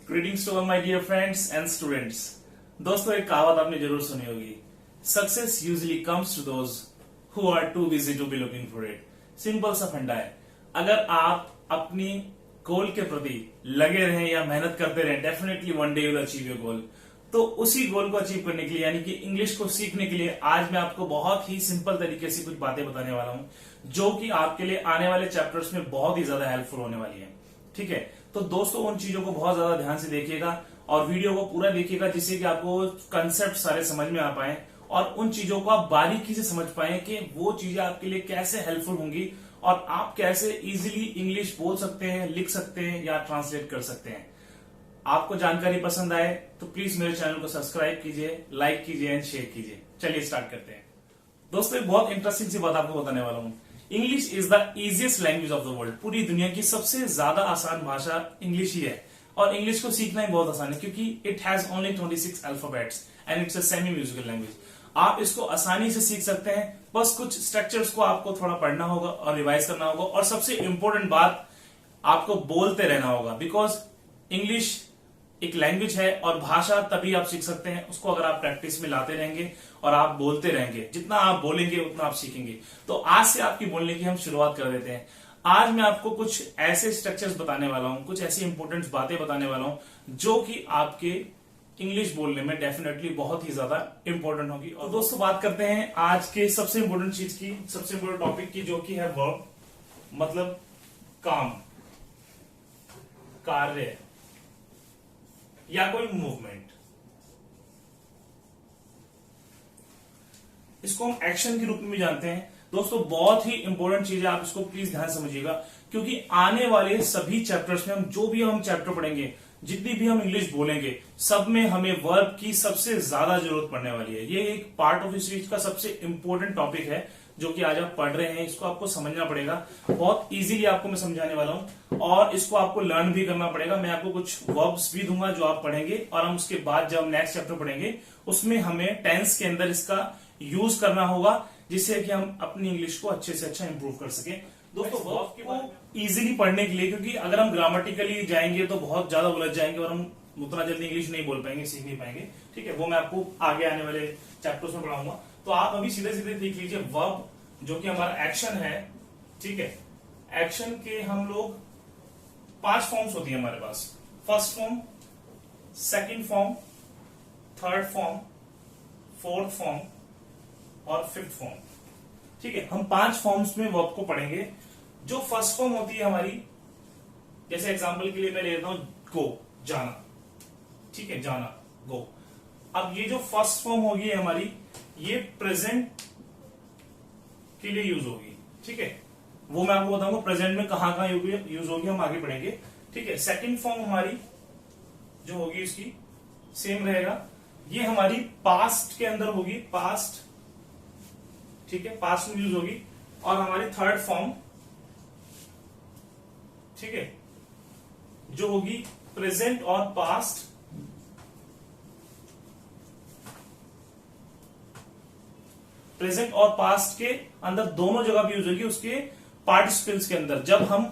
Greetings to all my dear friends and students. दोस्तों, एक कहावत आपने जरूर सुनी होगी, success usually comes to those who are too busy to be looking for it. Simple सा फंडा है, अगर आप अपनी गोल के प्रति लगे रहें या मेहनत करते रहें, definitely one day you will achieve your goal. तो उसी गोल को अचीव करने के लिए, यानी कि इंग्लिश को सीखने के लिए, आज मैं आपको बहुत ही सिंपल तरीके से कुछ बातें बताने वाला हूं, जो कि आपके लिए आने वाले चैप्टर्स में बहुत ही ज्यादा हेल्पफुल होने वाली है। ठीक है, तो दोस्तों उन चीजों को बहुत ज्यादा ध्यान से देखिएगा और वीडियो को पूरा देखिएगा, जिससे कि आपको कंसेप्ट सारे समझ में आ पाए और उन चीजों को आप बारीकी से समझ पाए कि वो चीजें आपके लिए कैसे हेल्पफुल होंगी और आप कैसे इजीली इंग्लिश बोल सकते हैं, लिख सकते हैं या ट्रांसलेट कर सकते हैं। आपको जानकारी पसंद आए तो प्लीज मेरे चैनल को सब्सक्राइब कीजिए, लाइक कीजिए एंड शेयर कीजिए। चलिए स्टार्ट करते हैं। दोस्तों, एक बहुत इंटरेस्टिंग सी बात आपको बताने वाला हूं। English is the easiest language of the world. पूरी दुनिया की सबसे ज्यादा आसान भाषा इंग्लिश ही है और इंग्लिश को सीखना ही बहुत आसान है, क्योंकि it has only 26 alphabets and it's a semi musical language. आप इसको आसानी से सीख सकते हैं, बस कुछ स्ट्रक्चर्स को आपको थोड़ा पढ़ना होगा और रिवाइज करना होगा, और सबसे इंपॉर्टेंट बात, आपको बोलते रहना होगा। बिकॉज इंग्लिश एक लैंग्वेज है और भाषा तभी आप सीख सकते हैं उसको अगर आप प्रैक्टिस में लाते रहेंगे और आप बोलते रहेंगे। जितना आप बोलेंगे उतना आप सीखेंगे। तो आज से आपकी बोलने की हम शुरुआत कर देते हैं। आज मैं आपको कुछ ऐसे स्ट्रक्चर्स बताने वाला हूं, कुछ ऐसी इंपॉर्टेंट बातें बताने वाला हूं, जो कि आपके इंग्लिश बोलने में डेफिनेटली बहुत ही ज्यादा इंपॉर्टेंट होगी। और दोस्तों, बात करते हैं आज के सबसे इंपॉर्टेंट चीज की, सबसे इंपॉर्टेंट टॉपिक की, जो कि है वर्ब, मतलब काम, कार्य या कोई मूवमेंट। इसको हम एक्शन के रूप में भी जानते हैं। दोस्तों, बहुत ही इंपॉर्टेंट चीज है, आप इसको प्लीज ध्यान समझिएगा, क्योंकि आने वाले सभी चैप्टर्स में हम जो भी हम चैप्टर पढ़ेंगे, जितनी भी हम इंग्लिश बोलेंगे, सब में हमें वर्ब की सबसे ज्यादा जरूरत पड़ने वाली है। ये एक पार्ट ऑफ इस सीरीज का सबसे इंपॉर्टेंट टॉपिक है, जो कि आज आप पढ़ रहे हैं। इसको आपको समझना पड़ेगा, बहुत इजीली आपको मैं समझाने वाला हूं, और इसको आपको लर्न भी करना पड़ेगा। मैं आपको कुछ वर्ब्स भी दूंगा जो आप पढ़ेंगे, और हम उसके बाद जब नेक्स्ट चैप्टर पढ़ेंगे उसमें हमें टेंस के अंदर इसका यूज करना होगा, जिससे कि हम अपनी इंग्लिश को अच्छे से अच्छा इंप्रूव कर सके। दोस्तों, वर्ब को इजीली पढ़ने के लिए, क्योंकि अगर हम ग्रामेटिकली जाएंगे तो बहुत ज्यादा उलझ जाएंगे और हम उतना जल्दी इंग्लिश नहीं बोल पाएंगे, सीख नहीं पाएंगे। ठीक है, वो मैं आपको आगे आने वाले चैप्टर्स में पढ़ाऊंगा। तो आप अभी सीधे सीधे देख लीजिए, वर्ब जो कि हमारा एक्शन है। ठीक है, एक्शन के हम लोग 5 फॉर्म्स होती है हमारे पास। First form, second form, third form, fourth form और फिफ्थ फॉर्म। ठीक है, हम 5 फॉर्म्स में वर्ब को पढ़ेंगे। जो फर्स्ट फॉर्म होती है हमारी, जैसे एग्जांपल के लिए मैं लेता हूं गो, जाना। ठीक है, जाना, गो। अब ये जो फर्स्ट फॉर्म होगी हमारी, ये प्रेजेंट के लिए यूज होगी। ठीक है, वो मैं आपको बताऊंगा प्रेजेंट में कहां कहां यूज होगी, हम आगे पढ़ेंगे। ठीक है, सेकंड फॉर्म हमारी जो होगी इसकी सेम रहेगा, ये हमारी पास्ट के अंदर होगी, पास्ट। ठीक है, पास्ट में यूज होगी। और हमारी थर्ड फॉर्म, ठीक है, जो होगी प्रेजेंट और पास्ट, प्रेजेंट और पास्ट के अंदर दोनों जगह भी यूज होगी, उसके पार्टिसिपल्स के अंदर। जब हम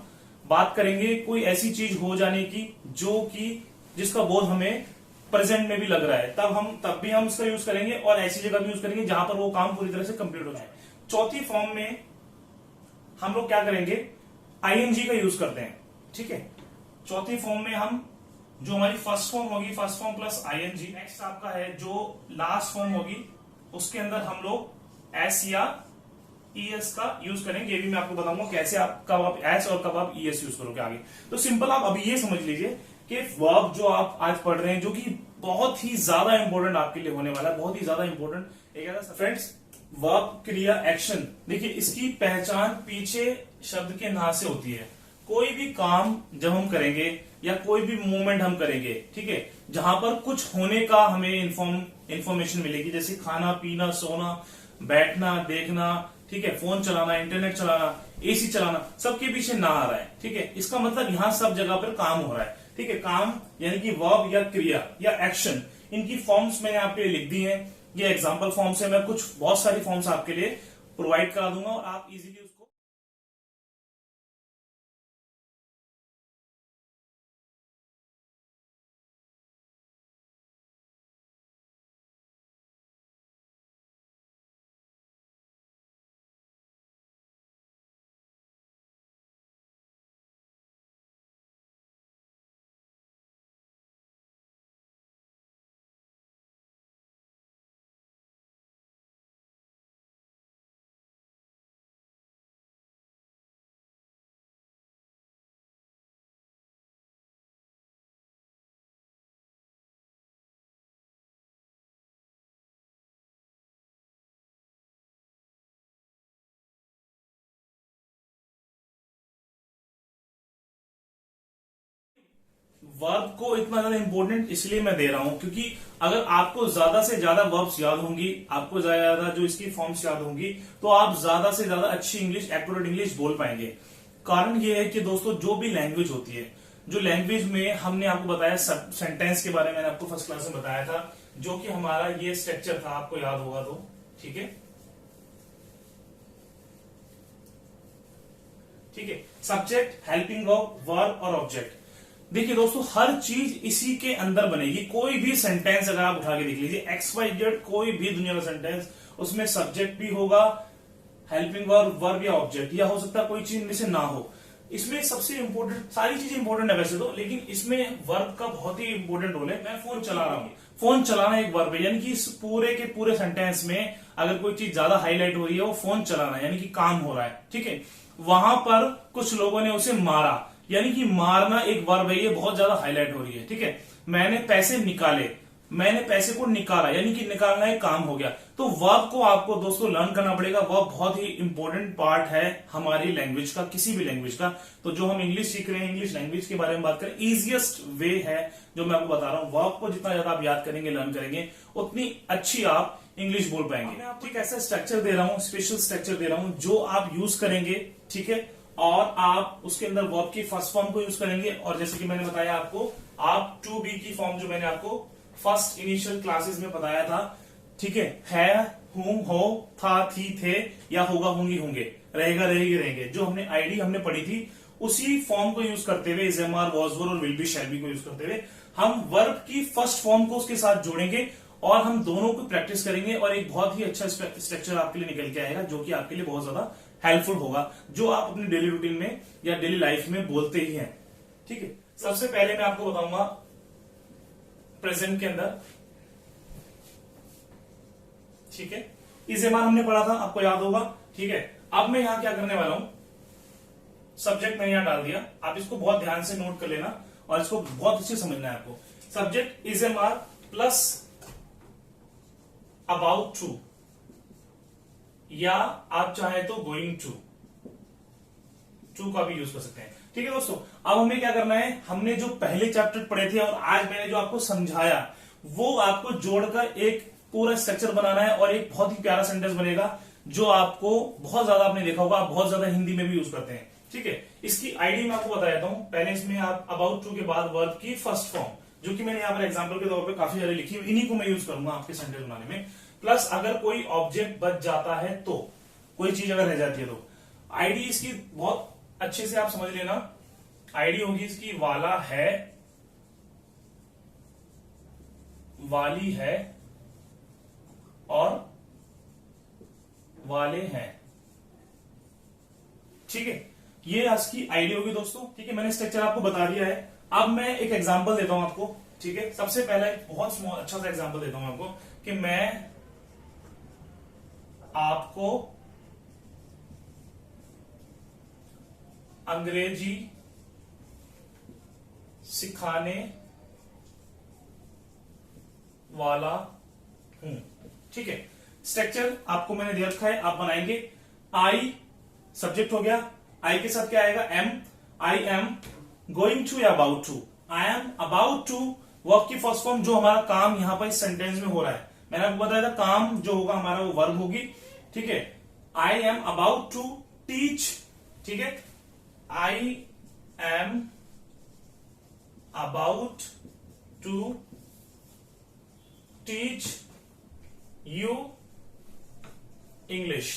बात करेंगे कोई ऐसी चीज हो जाने की जो कि जिसका बोध हमें प्रेजेंट में भी लग रहा है, तब भी हम उसका यूज करेंगे, और ऐसी जगह भी यूज करेंगे जहां पर वो काम पूरी तरह से कंप्लीट हो जाए। चौथी फॉर्म में हम लोग क्या करेंगे, आईएनजी का यूज करते हैं। ठीक है, चौथी फॉर्म में हम, जो हमारी फर्स्ट फॉर्म होगी, first form plus ING. Next आपका है जो लास्ट फॉर्म होगी, उसके अंदर हम लोग एस या ईएस का यूज करेंगे। ये भी मैं आपको बताऊंगा कैसे आप, कब आप एस और कब आप ईएस यूज करोगे आगे। तो सिंपल आप अभी ये समझ लीजिए कि वर्ब जो आप आज पढ़ रहे हैं, जो कि बहुत ही ज्यादा इंपॉर्टेंट आपके लिए होने वाला है, बहुत ही ज्यादा इंपॉर्टेंट। एक फ्रेंड्स, वर्ब, क्रिया, एक्शन, देखिए इसकी पहचान पीछे शब्द के ना से होती है। कोई भी काम जब हम करेंगे या कोई भी मूवमेंट हम करेंगे, ठीक है, जहां पर कुछ होने का हमें इंफॉर्मेशन मिलेगी, जैसे खाना पीना, सोना, बैठना, देखना, ठीक है, फोन चलाना, इंटरनेट चलाना, एसी चलाना, सबके पीछे ना आ रहा है। ठीक है, इसका मतलब यहां सब जगह पर काम हो रहा है। ठीक है, काम यानी कि वर्ब या क्रिया या एक्शन, इनकी फॉर्म्स मैंने आपके लिए लिख दी है। ये एग्जांपल फॉर्म्स है, मैं कुछ बहुत सारी फॉर्म्स आपके लिए प्रोवाइड करा दूंगा और आप इजीली उसको वर्ब को इतना ज्यादा इंपॉर्टेंट इसलिए मैं दे रहा हूं क्योंकि अगर आपको ज्यादा से ज्यादा वर्ब्स याद होंगी, आपको ज्यादा जो इसकी फॉर्म्स याद होंगी, तो आप ज्यादा से ज्यादा अच्छी इंग्लिश, एक्यूरेट इंग्लिश बोल पाएंगे। कारण ये है कि दोस्तों जो भी लैंग्वेज होती है, जो लैंग्वेज में हमने आपको बताया सेंटेंस के बारे में मैंने आपको फर्स्ट क्लास में बताया था, जो कि हमारा ये स्ट्रक्चर था, आपको याद होगा तो ठीक है। ठीक है, सब्जेक्ट, हेल्पिंग वर्ब, वर्ब और ऑब्जेक्ट। देखिए दोस्तों, हर चीज इसी के अंदर बनेगी। कोई भी सेंटेंस अगर आप उठा के देख लीजिए, XYZ कोई भी दुनिया का सेंटेंस, उसमें सब्जेक्ट भी होगा, हेल्पिंग वर्ब, वर्ब या ऑब्जेक्ट, या हो सकता है कोई चीज में से ना हो। इसमें सबसे इंपॉर्टेंट, सारी चीजें इंपॉर्टेंट है वैसे तो, लेकिन इसमें वर्ब का बहुत ही इंपॉर्टेंट रोल है। मैं फोन चला रहा हूं, फोन चलाना एक वर्ब है, यानी कि इस पूरे के पूरे सेंटेंस में अगर कोई चीज ज्यादा हाईलाइट हो रही है, वो फोन चलाना यानी कि काम हो रहा है। ठीक है, वहां पर कुछ लोगों ने उसे मारा, यानी कि मारना एक वर्ब है, ये बहुत ज्यादा हाईलाइट हो रही है। ठीक है, मैंने पैसे निकाले, मैंने पैसे को निकाला, यानी कि निकालना एक काम हो गया। तो वर्ब को आपको दोस्तों लर्न करना पड़ेगा। वर्ब बहुत ही इंपॉर्टेंट पार्ट है हमारी लैंग्वेज का, किसी भी लैंग्वेज का। तो जो हम इंग्लिश सीख रहे हैं, इंग्लिश लैंग्वेज के बारे में बात करें, इजिएस्ट वे है जो मैं आपको बता रहा हूं। वर्ब को जितना ज्यादा आप याद करेंगे, लर्न करेंगे, उतनी अच्छी आप इंग्लिश बोल पाएंगे। मैं आपको एक ऐसा स्ट्रक्चर दे रहा हूं, स्पेशल स्ट्रक्चर दे रहा हूं, जो आप यूज करेंगे। ठीक है, और आप उसके अंदर वर्ब की फर्स्ट फॉर्म को यूज करेंगे, और जैसे कि मैंने बताया आपको, आप टू बी की फॉर्म जो मैंने आपको फर्स्ट इनिशियल क्लासेस में बताया था। ठीक है, हूं, हो, था, थी, थे, या होगा, होंगी, होंगे, रहेगा, रहेगी, रहेंगे, जो हमने आईडी हमने पढ़ी थी, उसी फॉर्म को यूज करते हुए, इज, एम, आर, वॉज, वर और विल बी, शैल बी को यूज करते हुए हम वर्ब की फर्स्ट फॉर्म को उसके साथ जोड़ेंगे, और हम दोनों को प्रैक्टिस करेंगे, और एक बहुत ही अच्छा स्ट्रक्चर आपके लिए निकल के आएगा, जो कि आपके लिए बहुत ज्यादा हेल्पफुल होगा, जो आप अपनी डेली रूटीन में या डेली लाइफ में बोलते ही हैं। ठीक है, सबसे पहले मैं आपको बताऊंगा प्रेजेंट के अंदर। ठीक है, इस एम आर हमने पढ़ा था, आपको याद होगा। ठीक है, अब मैं यहां क्या करने वाला हूं, सब्जेक्ट मैंने यहां डाल दिया, आप इसको बहुत ध्यान से नोट कर लेना और इसको बहुत अच्छे समझना है आपको। Subject is am are plus about to, या आप चाहे तो गोइंग टू का भी यूज कर सकते हैं। ठीक है दोस्तों, अब हमें क्या करना है, हमने जो पहले चैप्टर पढ़े थे और आज मैंने जो आपको समझाया, वो आपको जोड़कर एक पूरा स्ट्रक्चर बनाना है, और एक बहुत ही प्यारा सेंटेंस बनेगा, जो आपको बहुत ज्यादा आपने देखा होगा, आप बहुत ज्यादा हिंदी में भी यूज करते हैं। ठीक है, इसकी आईडी मैं आपको बता देता हूं। पहले इसमें आप अबाउट टू के बाद वर्ब की फर्स्ट फॉर्म, जो कि मैंने यहाँ पर एग्जाम्पल के तौर पर काफी सारी लिखी हुई, इन्हीं को मैं यूज करूंगा आपके सेंटेंस बनाने में। प्लस अगर कोई ऑब्जेक्ट बच जाता है, तो कोई चीज अगर रह जाती है, तो आईडी इसकी बहुत अच्छे से आप समझ लेना। आईडी होगी इसकी वाला है, वाली है और वाले हैं। ठीक है, ये इसकी आईडी होगी दोस्तों। ठीक है, मैंने स्ट्रक्चर आपको बता दिया है। अब मैं एक एग्जांपल देता हूं आपको। ठीक है, सबसे पहले एक बहुत स्मॉल अच्छा सा एग्जांपल देता हूं आपको, कि मैं आपको अंग्रेजी सिखाने वाला हूं। ठीक है, स्ट्रक्चर आपको मैंने दे रखा है, आप बनाएंगे। आई सब्जेक्ट हो गया, आई के साथ क्या आएगा, am. I am going to या about to, I am about to, verb की फर्स्ट फॉर्म, जो हमारा काम यहां पर इस सेंटेंस में हो रहा है, मैंने आपको बताया था, काम जो होगा हमारा वो वर्ब होगी। ठीक है, I am about to teach. ठीक है, I am about to teach you English.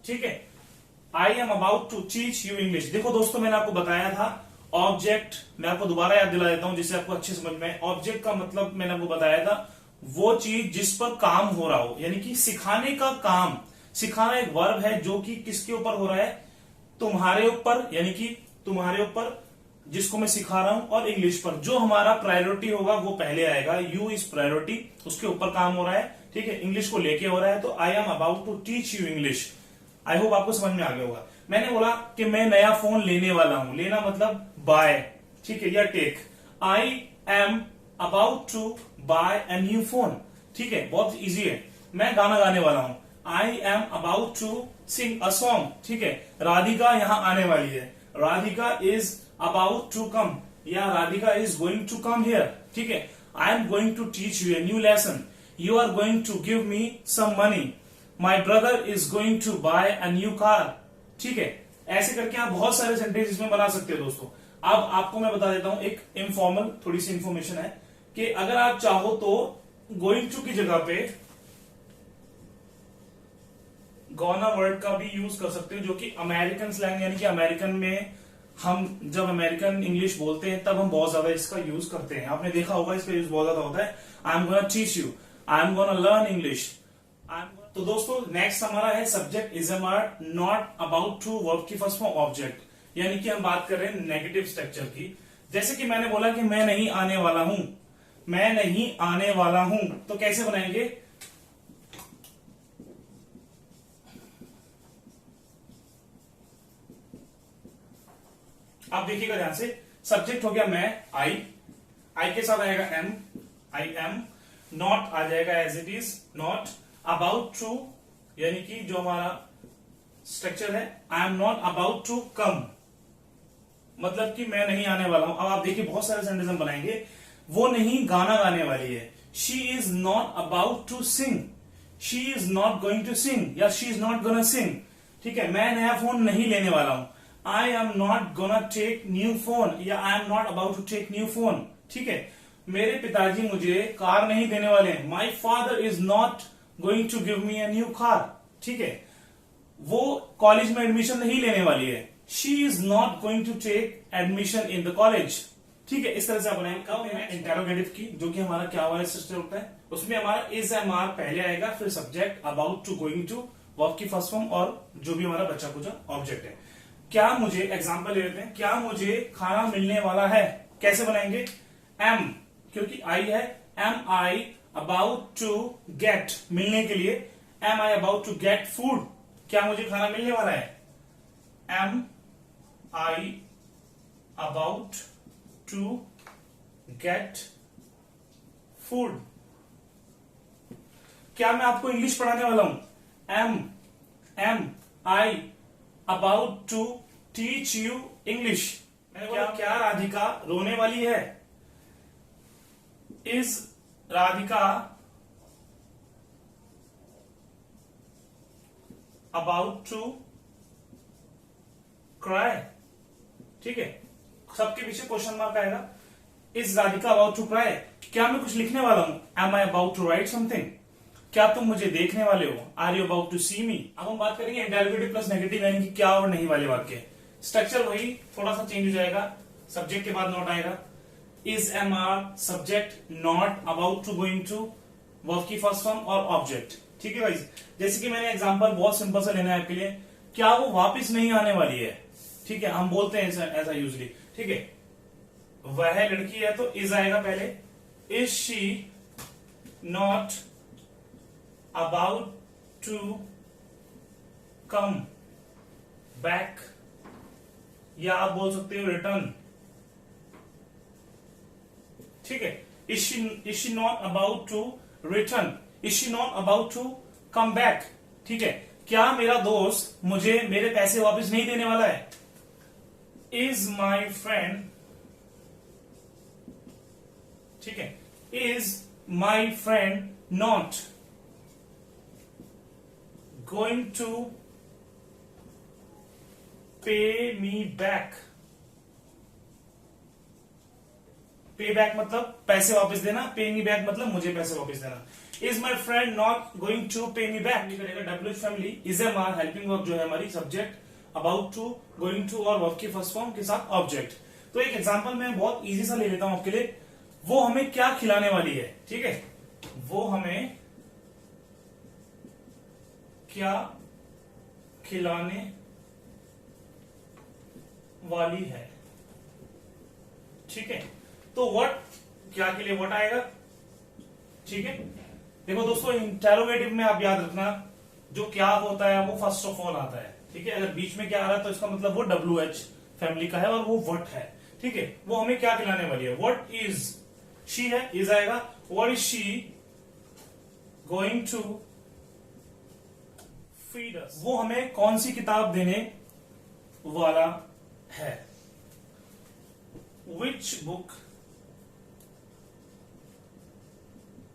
ठीक है, I am about to teach you English. देखो दोस्तों, मैंने आपको बताया था ऑब्जेक्ट, मैं आपको दोबारा याद दिला देता हूं जिससे आपको अच्छे समझ में। ऑब्जेक्ट का मतलब मैंने आपको बताया था, वो चीज जिस पर काम हो रहा हो, यानी कि सिखाने का काम। सिखाना एक वर्ब है, जो कि किसके ऊपर हो रहा है, तुम्हारे ऊपर, यानी कि तुम्हारे ऊपर जिसको मैं सिखा रहा हूं, और इंग्लिश पर। जो हमारा प्रायोरिटी होगा वो पहले आएगा, यू इज प्रायोरिटी, उसके ऊपर काम हो रहा है। ठीक है, इंग्लिश को लेके हो रहा है, तो I am about to teach you English. I hope आपको समझ में आ गया होगा। मैंने बोला कि मैं नया फोन लेने वाला हूं, लेना मतलब बाय। ठीक है, या take. I am about to buy a new phone. ठीक है, बहुत इजी है। मैं गाना गाने वाला हूं, I am about to sing a song. ठीक है, राधिका यहां आने वाली है, Radhika is about to come, या Radhika is going to come here, ठीक है। I am going to teach you a new lesson, you are going to give me some money, my brother is going to buy a new car, ठीक है। ऐसे करके आप बहुत सारे sentence इसमें बना सकते हो दोस्तों। अब आपको मैं बता देता हूं एक इनफॉर्मल थोड़ी सी इंफॉर्मेशन है कि अगर आप चाहो तो गोइंग टू की जगह पे गोना वर्ड का भी यूज कर सकते हो, जो कि अमेरिकन स्लैंग यानी कि अमेरिकन में हम जब अमेरिकन इंग्लिश बोलते हैं तब हम बहुत ज्यादा इसका यूज करते हैं। आपने देखा होगा इसका यूज बहुत ज्यादा होता है। I am gonna teach you, I am gonna learn English. तो दोस्तों नेक्स्ट हमारा है subject is am are not about to verb की फर्स्ट फॉर्म ऑब्जेक्ट, यानी कि हम बात कर रहे हैं नेगेटिव स्ट्रक्चर की। जैसे कि मैंने बोला कि मैं नहीं आने वाला हूं, मैं नहीं आने वाला हूं, तो कैसे बनाएंगे? आप देखिएगा ध्यान से, सब्जेक्ट हो गया मैं, आई के साथ आएगा एम, आई एम, नॉट आ जाएगा as it is not, about to यानी कि जो हमारा स्ट्रक्चर है, I am not about to come, मतलब कि मैं नहीं आने वाला हूं। अब आप देखिए बहुत सारे सेंटेंस हम बनाएंगे। वो नहीं गाना गाने वाली है, she is not about to sing, she is not going to sing या she is not gonna sing, ठीक है। मैं नया फोन नहीं लेने वाला हूं, I am not gonna take new phone या I am not about to take new phone, ठीक है। मेरे पिताजी मुझे कार नहीं देने वाले हैं, my father is not going to give me a new car, ठीक है। वो कॉलेज में एडमिशन नहीं लेने वाली है, she is not going to take admission in the college, ठीक है। इस तरह से आप बनाएंगे। कब है इंटेरोगेटिव की, जो कि हमारा क्या वाला स्ट्रक्चर होता है, उसमें हमारा इज एम आर पहले आएगा, फिर subject, about to, going to, verb की फर्स्ट फॉर्म और जो भी हमारा बच्चा कुछ ऑब्जेक्ट है। क्या मुझे, एग्जाम्पल ले लेते हैं, क्या मुझे खाना मिलने वाला है, कैसे बनाएंगे? एम, क्योंकि आई है, am I about to get, मिलने के लिए, am I about to get food, क्या मुझे खाना मिलने वाला है? Am I about to get food. क्या मैं आपको इंग्लिश पढ़ाने वाला हूं? Am I about to teach you English. मैंने बोला क्या राधिका रोने वाली है? Is Radhika about to cry, ठीक है। सबके पीछे क्वेश्चन मार्क आएगा। Is Radhika about to cry, क्या मैं कुछ लिखने वाला हूं? Am I about to write something, क्या तुम मुझे देखने वाले हो? Are you about to see me. अब हम बात करेंगे इंटेरोगेटिव प्लस नेगेटिव, यानी कि क्या और नहीं वाले वाक्य। स्ट्रक्चर वही, थोड़ा सा चेंज हो जाएगा, सब्जेक्ट के बाद नॉट आएगा, is am are subject, not, about to, going to, verb की फर्स्ट फॉर्म और ऑब्जेक्ट, ठीक है गाइस। जैसे कि मैंने एग्जांपल बहुत सिंपल सा लेना है आपके लिए, क्या वो वापस नहीं आने वाली है, ठीक है। हम बोलते हैं ऐसा यूजली, ठीक है। वह लड़की है तो इज आएगा पहले, is she not about to come back, या आप बोल सकते हो रिटर्न, ठीक है। Is she not about to return, is she not about to come back, ठीक है। क्या मेरा दोस्त मुझे मेरे पैसे वापस नहीं देने वाला है? इज माई फ्रेंड, ठीक है, is my friend not going to pay me back. पे बैक मतलब पैसे वापस देना, पे मी बैक मतलब मुझे पैसे वापस देना। Is my friend not going to pay me back, करेगा W family, is am are helping verb जो है हमारी, subject, about to, going to और वर्ब की फर्स्ट फॉर्म के साथ ऑब्जेक्ट। तो एक एग्जांपल मैं बहुत इजी सा ले लेता हूं आपके लिए। वो हमें क्या खिलाने वाली है, ठीक है, वो हमें क्या खिलाने वाली है, ठीक है। तो व्हाट, क्या के लिए व्हाट आएगा, ठीक है। देखो दोस्तों इंटेरोगेटिव में आप याद रखना, जो क्या होता है वो फर्स्ट ऑफ ऑल आता है, ठीक है। अगर बीच में क्या आ रहा है तो इसका मतलब वो डब्ल्यू एच फैमिली का है और वो व्हाट है, ठीक है। वो हमें क्या खिलाने वाली है, व्हाट इज, शी है, इज आएगा, what is she going to feed us, वो हमें कौन सी किताब देने वाला है। which book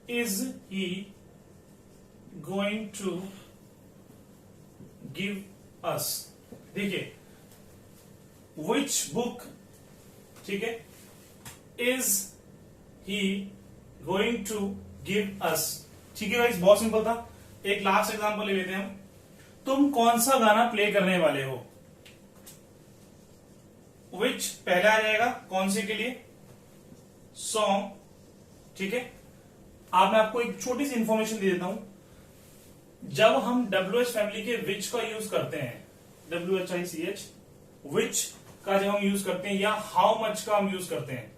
is he going to give us? देखिए which book, ठीक है, is he going to give us, ठीक है गाइस, बहुत सिंपल था। एक लास्ट एग्जांपल ले लेते हैं हम। तुम कौन सा गाना प्ले करने वाले हो? विच पहला आ जाएगा, कौन से के लिए? सॉन्ग, ठीक है। अब मैं आपको एक छोटी सी इंफॉर्मेशन दे देता हूं। जब हम WH फैमिली के विच का यूज करते हैं, WHICH, विच का जब हम यूज करते हैं, या हाउ मच का हम यूज करते हैं,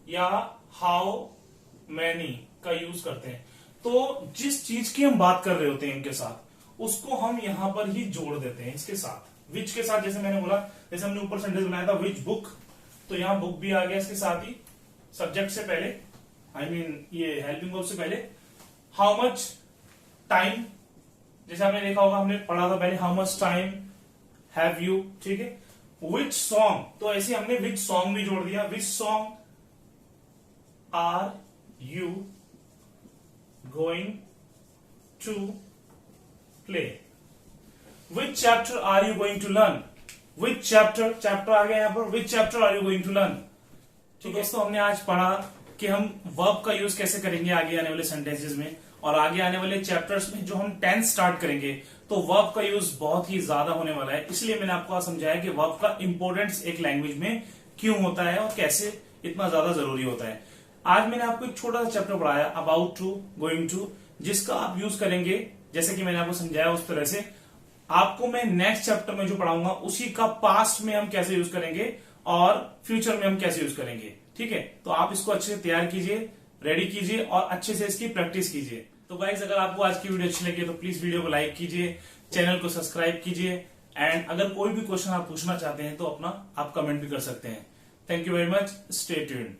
या हाउ मैनी का यूज करते हैं, तो जिस चीज की हम बात कर रहे होते हैं इनके साथ, उसको हम यहां पर ही जोड़ देते हैं इसके साथ, विच के साथ। जैसे मैंने बोला, जैसे हमने ऊपर सेंटेंस बनाया था विच बुक, तो यहां बुक भी आ गया इसके साथ ही, सब्जेक्ट से पहले, आई मीन ये हेल्पिंग वर्ब से पहले। हाउ मच टाइम, जैसे आपने देखा होगा, हमने पढ़ा था पहले, how much time have you, ठीक है। विच सॉन्ग, तो ऐसे हमने विच सॉन्ग भी जोड़ दिया। Which song are you going to play? Which chapter are you going to learn? Which chapter, chapter आ गया यहां पर, which chapter are you going to learn? ठीक है, दोस्तों हमने आज पढ़ा कि हम वर्ब का यूज कैसे करेंगे आगे आने वाले सेंटेंसेस में, और आगे आने वाले चैप्टर्स में जो हम टेंस स्टार्ट करेंगे तो वर्ब का यूज बहुत ही ज्यादा होने वाला है। इसलिए मैंने आपको समझाया कि वर्ब का इंपॉर्टेंस एक लैंग्वेज में क्यों होता है और कैसे इतना ज्यादा जरूरी होता है। आज मैंने आपको एक छोटा सा चैप्टर पढ़ाया, अबाउट टू, गोइंग टू, जिसका आप यूज करेंगे जैसे कि मैंने आपको समझाया उस तरह से। आपको मैं नेक्स्ट चैप्टर में जो पढ़ाऊंगा उसी का पास्ट में हम कैसे यूज करेंगे और फ्यूचर में हम कैसे यूज करेंगे, ठीक है। तो आप इसको अच्छे से तैयार कीजिए, रेडी कीजिए और अच्छे से इसकी प्रैक्टिस कीजिए। तो गाइस, अगर आपको आज की वीडियो अच्छी लगी तो प्लीज वीडियो को लाइक कीजिए, चैनल को सब्सक्राइब कीजिए, एंड अगर कोई भी क्वेश्चन आप पूछना चाहते हैं तो अपना आप कमेंट भी कर सकते हैं। Thank you very much, stay tuned.